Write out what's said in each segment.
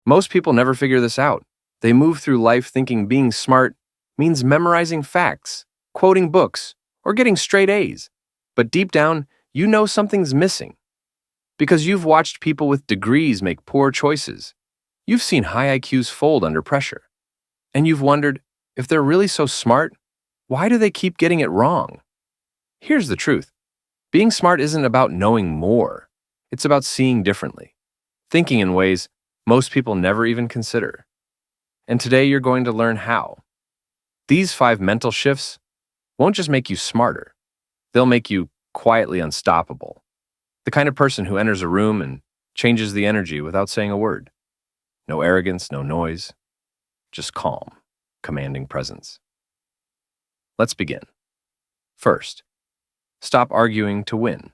Most people never figure this out. They move through life thinking being smart means memorizing facts, quoting books, or getting straight A's. But deep down, you know something's missing. Because you've watched people with degrees make poor choices. You've seen high IQs fold under pressure. And you've wondered, if they're really so smart, why do they keep getting it wrong? Here's the truth. Being smart isn't about knowing more. It's about seeing differently, thinking in ways most people never even consider. And today you're going to learn how. These 5 mental shifts won't just make you smarter. They'll make you quietly unstoppable. The kind of person who enters a room and changes the energy without saying a word. No arrogance, no noise, just calm, commanding presence. Let's begin. First, stop arguing to win.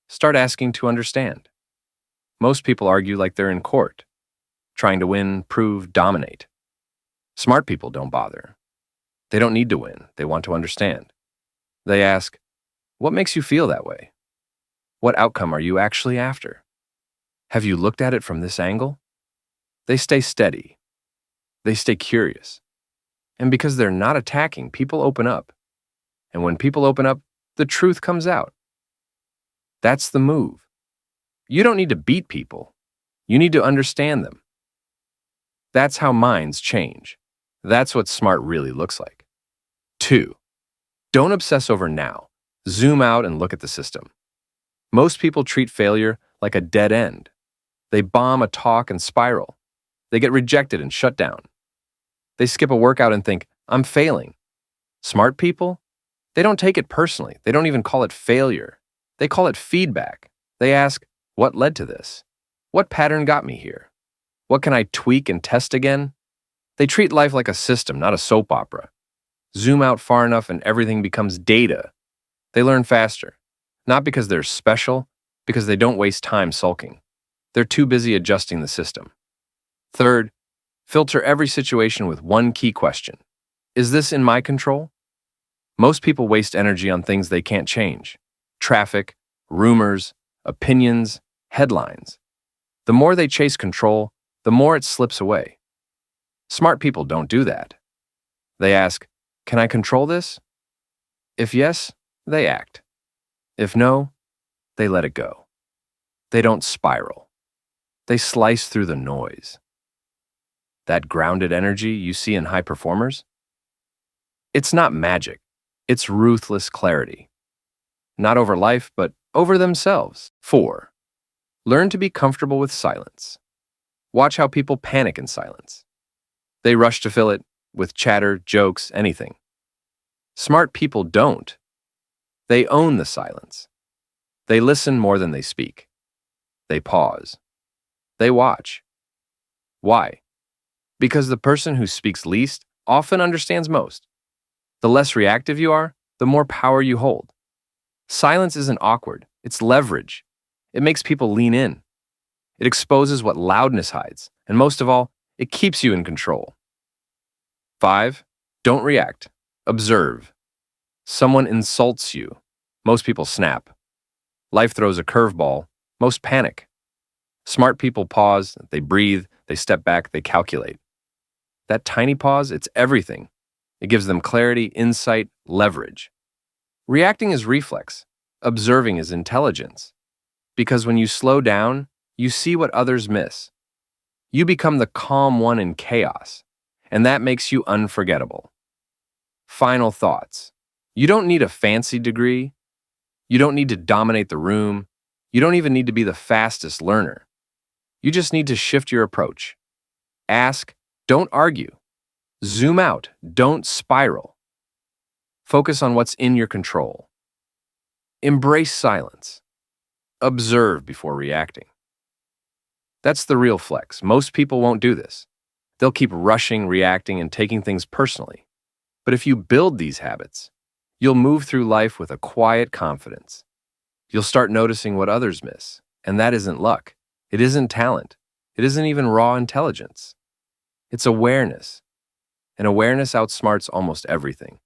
Start asking to understand. Most people argue like they're in court, trying to win, prove, dominate. Smart people don't bother. They don't need to win. They want to understand. They ask, what makes you feel that way? What outcome are you actually after? Have you looked at it from this angle? They stay steady. They stay curious. And because they're not attacking, people open up. And when people open up, the truth comes out. That's the move. You don't need to beat people. You need to understand them. That's how minds change. That's what smart really looks like. 2. Don't obsess over now. Zoom out and look at the system. Most people treat failure like a dead end. They bomb a talk and spiral. They get rejected and shut down. They skip a workout and think, I'm failing. Smart people, they don't take it personally. They don't even call it failure. They call it feedback. They ask, what led to this? What pattern got me here? What can I tweak and test again? They treat life like a system, not a soap opera. Zoom out far enough and everything becomes data. They learn faster, not because they're special, because they don't waste time sulking. They're too busy adjusting the system. Third, filter every situation with one key question. Is this in my control? Most people waste energy on things they can't change. Traffic, rumors, opinions, headlines. The more they chase control, the more it slips away. Smart people don't do that. They ask, can I control this? If yes, they act. If no, they let it go. They don't spiral. They slice through the noise. That grounded energy you see in high performers? It's not magic. It's ruthless clarity. Not over life, but over themselves. 4. Learn to be comfortable with silence. Watch how people panic in silence. They rush to fill it with chatter, jokes, anything. Smart people don't. They own the silence. They listen more than they speak. They pause. They watch. Why? Because the person who speaks least often understands most. The less reactive you are, the more power you hold. Silence isn't awkward, it's leverage. It makes people lean in. It exposes what loudness hides, and most of all, it keeps you in control. 5. Don't react. Observe. Someone insults you. Most people snap. Life throws a curveball. Most panic. Smart people pause, they breathe, they step back, they calculate. That tiny pause, it's everything. It gives them clarity, insight, leverage. Reacting is reflex. Observing is intelligence. Because when you slow down, you see what others miss. You become the calm one in chaos, and that makes you unforgettable. Final thoughts. You don't need a fancy degree. You don't need to dominate the room. You don't even need to be the fastest learner. You just need to shift your approach. Ask, don't argue. Zoom out, don't spiral. Focus on what's in your control. Embrace silence. Observe before reacting. That's the real flex. Most people won't do this. They'll keep rushing, reacting, and taking things personally. But if you build these habits, you'll move through life with a quiet confidence. You'll start noticing what others miss, and that isn't luck. It isn't talent. It isn't even raw intelligence. It's awareness. And awareness outsmarts almost everything.